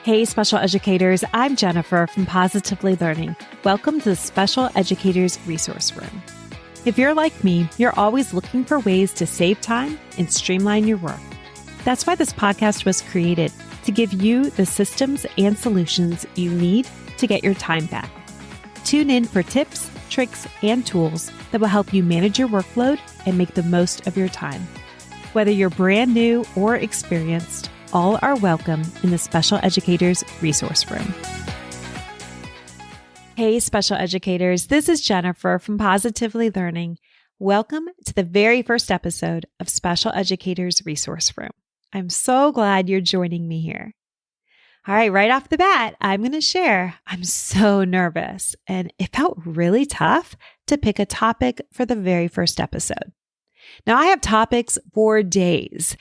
Hey, special educators, I'm Jennifer from Positively Learning. Welcome to the Special Educators Resource Room. If you're like me, you're always looking for ways to save time and streamline your work. That's why this podcast was created, to give you the systems and solutions you need to get your time back. Tune in for tips, tricks, and tools that will help you manage your workload and make the most of your time. Whether you're brand new or experienced, all are welcome in the Special Educators Resource Room. Hey, special educators, this is Jennifer from Positively Learning. Welcome to the very first episode of Special Educators Resource Room. I'm so glad you're joining me here. All right off the bat, I'm going to share I'm so nervous, and it felt really tough to pick a topic for the very first episode. Now, I have topics for days.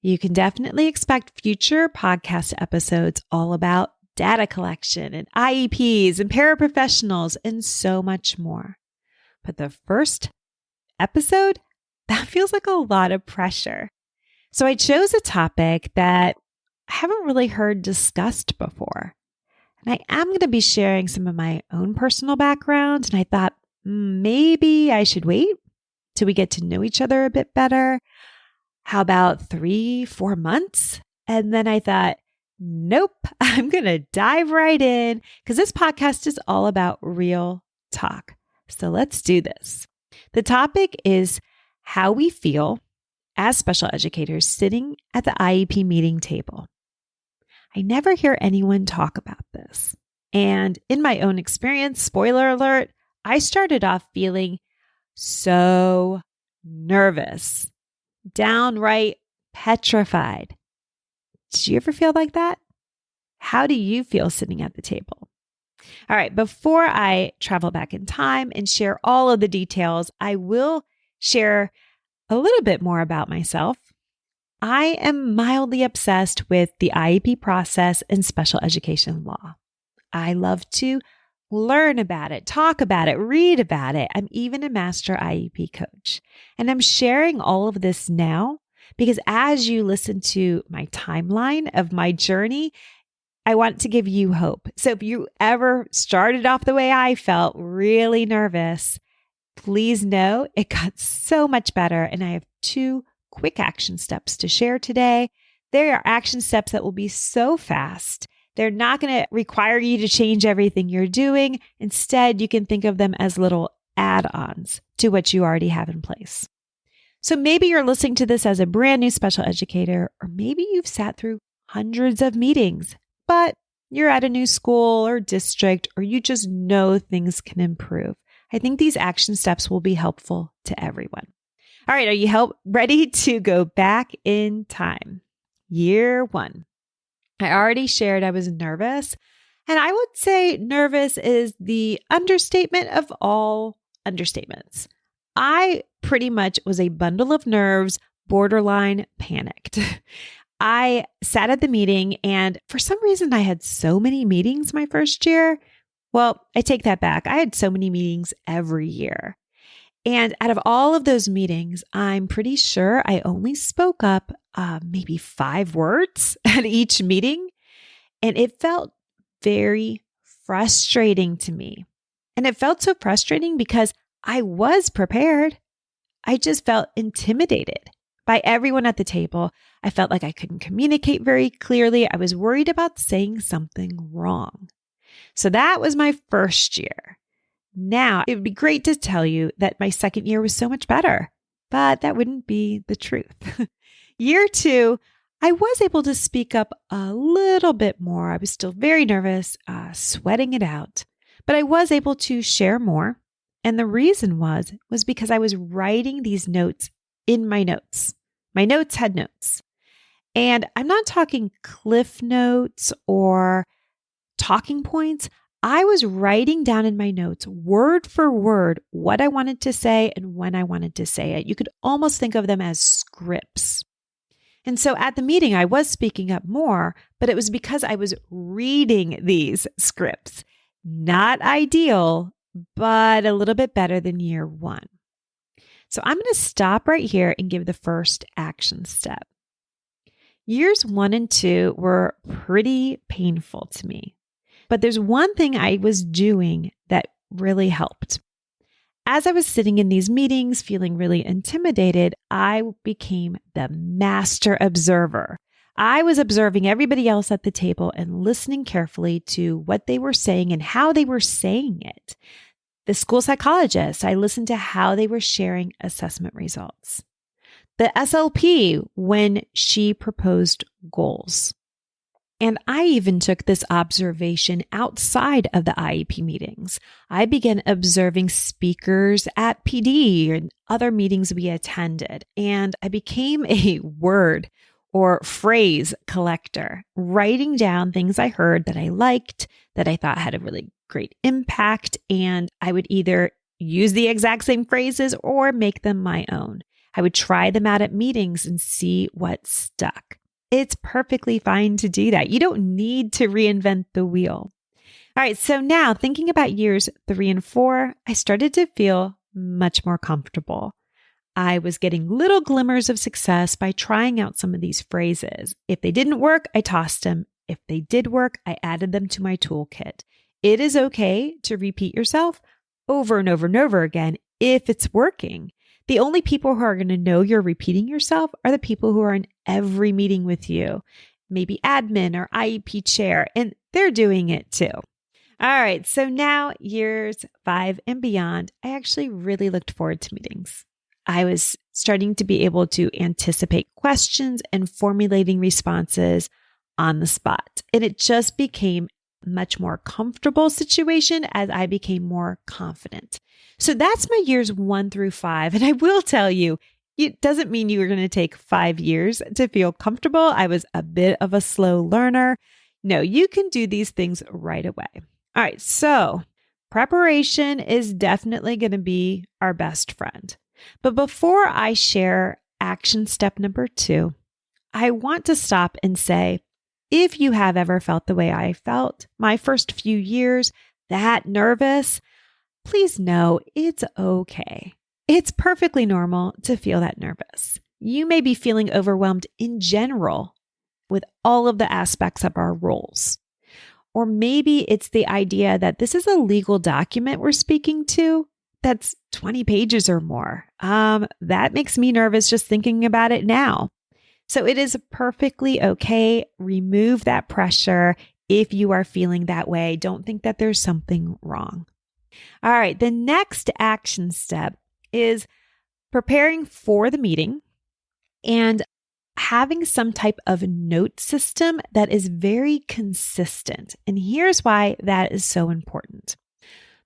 You can definitely expect future podcast episodes all about data collection and IEPs and paraprofessionals and so much more. But the first episode, that feels like a lot of pressure. So I chose a topic that I haven't really heard discussed before. And I am going to be sharing some of my own personal background. And I thought maybe I should wait till we get to know each other a bit better. How about 3-4 months? And then I thought, nope, I'm going to dive right in because this podcast is all about real talk. So let's do this. The topic is how we feel as special educators sitting at the IEP meeting table. I never hear anyone talk about this. And in my own experience, spoiler alert, I started off feeling so nervous. Downright petrified. Did you ever feel like that? How do you feel sitting at the table? All right, before I travel back in time and share all of the details, I will share a little bit more about myself. I am mildly obsessed with the IEP process and special education law. I love to learn about it, talk about it, read about it. I'm even a master IEP coach. And I'm sharing all of this now because as you listen to my timeline of my journey, I want to give you hope. So if you ever started off the way I felt, really nervous, please know it got so much better. And I have 2 quick action steps to share today. They are action steps that will be so fast. They're not going to require you to change everything you're doing. Instead, you can think of them as little add-ons to what you already have in place. So maybe you're listening to this as a brand new special educator, or maybe you've sat through hundreds of meetings, but you're at a new school or district, or you just know things can improve. I think these action steps will be helpful to everyone. All right, are you ready to go back in time? Year 1. I already shared I was nervous, and I would say nervous is the understatement of all understatements. I pretty much was a bundle of nerves, borderline panicked. I sat at the meeting, and for some reason, I had so many meetings my first year. Well, I take that back. I had so many meetings every year. And out of all of those meetings, I'm pretty sure I only spoke up maybe 5 words at each meeting. And it felt very frustrating to me. And it felt so frustrating because I was prepared. I just felt intimidated by everyone at the table. I felt like I couldn't communicate very clearly. I was worried about saying something wrong. So that was my first year. Now, it would be great to tell you that my second year was so much better, but that wouldn't be the truth. Year 2, I was able to speak up a little bit more. I was still very nervous, sweating it out, but I was able to share more. And the reason was because I was writing these notes in my notes. My notes had notes. And I'm not talking cliff notes or talking points. I was writing down in my notes, word for word, what I wanted to say and when I wanted to say it. You could almost think of them as scripts. And so at the meeting, I was speaking up more, but it was because I was reading these scripts. Not ideal, but a little bit better than year 1. So I'm going to stop right here and give the first action step. Years 1 and 2 were pretty painful to me, but there's one thing I was doing that really helped. As I was sitting in these meetings, feeling really intimidated, I became the master observer. I was observing everybody else at the table and listening carefully to what they were saying and how they were saying it. The school psychologist, I listened to how they were sharing assessment results. The SLP, when she proposed goals. And I even took this observation outside of the IEP meetings. I began observing speakers at PD and other meetings we attended, and I became a word or phrase collector, writing down things I heard that I liked, that I thought had a really great impact, and I would either use the exact same phrases or make them my own. I would try them out at meetings and see what stuck. It's perfectly fine to do that. You don't need to reinvent the wheel. All right, so now thinking about years 3 and 4, I started to feel much more comfortable. I was getting little glimmers of success by trying out some of these phrases. If they didn't work, I tossed them. If they did work, I added them to my toolkit. It is okay to repeat yourself over and over and over again if it's working. The only people who are going to know you're repeating yourself are the people who are in every meeting with you, maybe admin or IEP chair, and they're doing it too. All right, so now years 5 and beyond, I actually really looked forward to meetings. I was starting to be able to anticipate questions and formulating responses on the spot. And it just became a much more comfortable situation as I became more confident. So that's my years 1 through 5. And I will tell you, it doesn't mean you are going to take 5 years to feel comfortable. I was a bit of a slow learner. No, you can do these things right away. All right, so preparation is definitely going to be our best friend. But before I share action step number 2, I want to stop and say, if you have ever felt the way I felt my first few years, that nervous, please know it's okay. It's perfectly normal to feel that nervous. You may be feeling overwhelmed in general with all of the aspects of our roles. Or maybe it's the idea that this is a legal document we're speaking to that's 20 pages or more. That makes me nervous just thinking about it now. So it is perfectly okay. Remove that pressure if you are feeling that way. Don't think that there's something wrong. All right, the next action step is preparing for the meeting and having some type of note system that is very consistent. And here's why that is so important.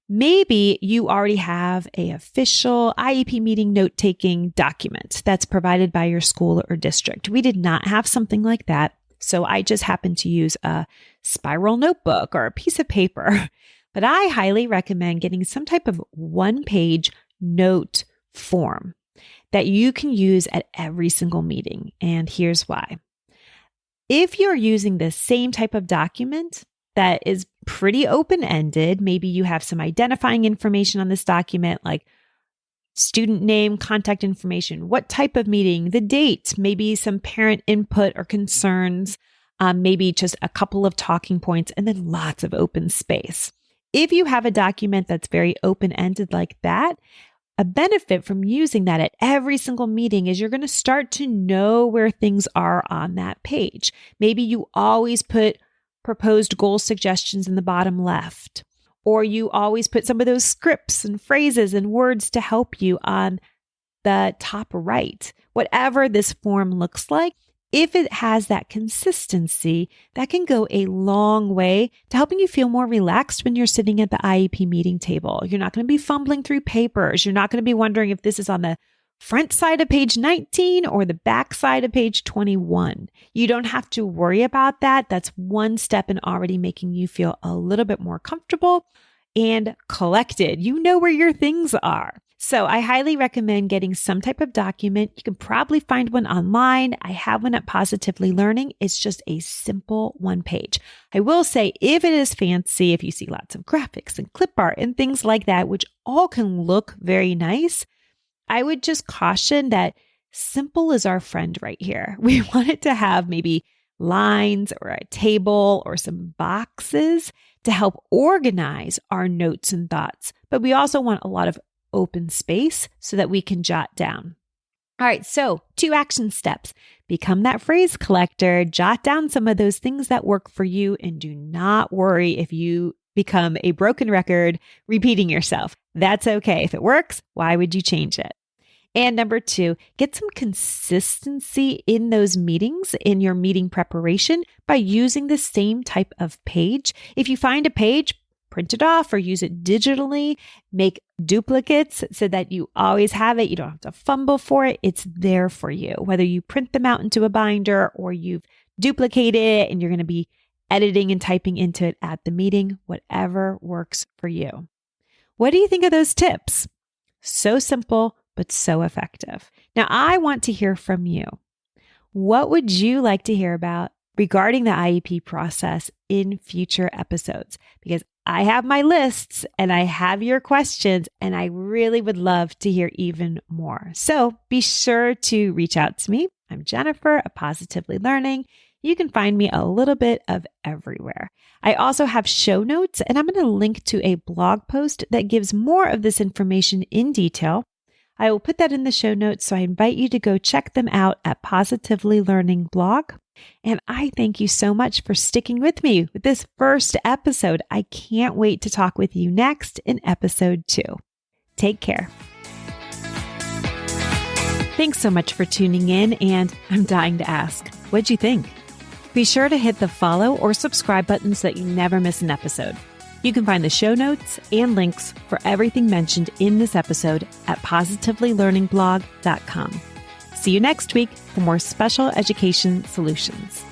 Maybe you already have an official IEP meeting note-taking document that's provided by your school or district. We did not have something like that, so I just happened to use a spiral notebook or a piece of paper. But I highly recommend getting some type of one-page note form that you can use at every single meeting. And here's why. If you're using the same type of document that is pretty open-ended, maybe you have some identifying information on this document, like student name, contact information, what type of meeting, the date, maybe some parent input or concerns, maybe just a couple of talking points, and then lots of open space. If you have a document that's very open-ended like that, a benefit from using that at every single meeting is you're going to start to know where things are on that page. Maybe you always put proposed goal suggestions in the bottom left, or you always put some of those scripts and phrases and words to help you on the top right. Whatever this form looks like, if it has that consistency, that can go a long way to helping you feel more relaxed when you're sitting at the IEP meeting table. You're not going to be fumbling through papers. You're not going to be wondering if this is on the front side of page 19 or the back side of page 21. You don't have to worry about that. That's one step in already making you feel a little bit more comfortable and collected. You know where your things are. So I highly recommend getting some type of document. You can probably find one online. I have one at Positively Learning. It's just a simple one page. I will say if it is fancy, if you see lots of graphics and clip art and things like that, which all can look very nice, I would just caution that simple is our friend right here. We want it to have maybe lines or a table or some boxes to help organize our notes and thoughts. But we also want a lot of open space so that we can jot down. All right, so 2 action steps. Become that phrase collector, jot down some of those things that work for you, and do not worry if you become a broken record repeating yourself. That's okay. If it works, why would you change it? And number 2, get some consistency in those meetings, in your meeting preparation by using the same type of page. If you find a page, print it off or use it digitally. Make duplicates so that you always have it. You don't have to fumble for it. It's there for you. Whether you print them out into a binder or you've duplicated it and you're going to be editing and typing into it at the meeting, whatever works for you. What do you think of those tips? So simple, but so effective. Now, I want to hear from you. What would you like to hear about regarding the IEP process in future episodes? Because I have my lists and I have your questions, and I really would love to hear even more. So be sure to reach out to me. I'm Jennifer at Positively Learning. You can find me a little bit of everywhere. I also have show notes, and I'm going to link to a blog post that gives more of this information in detail. I will put that in the show notes, so I invite you to go check them out at Positively Learning blog. And I thank you so much for sticking with me with this first episode. I can't wait to talk with you next in episode 2. Take care. Thanks so much for tuning in, and I'm dying to ask, what'd you think? Be sure to hit the follow or subscribe buttons so that you never miss an episode. You can find the show notes and links for everything mentioned in this episode at positivelylearningblog.com. See you next week for more special education solutions.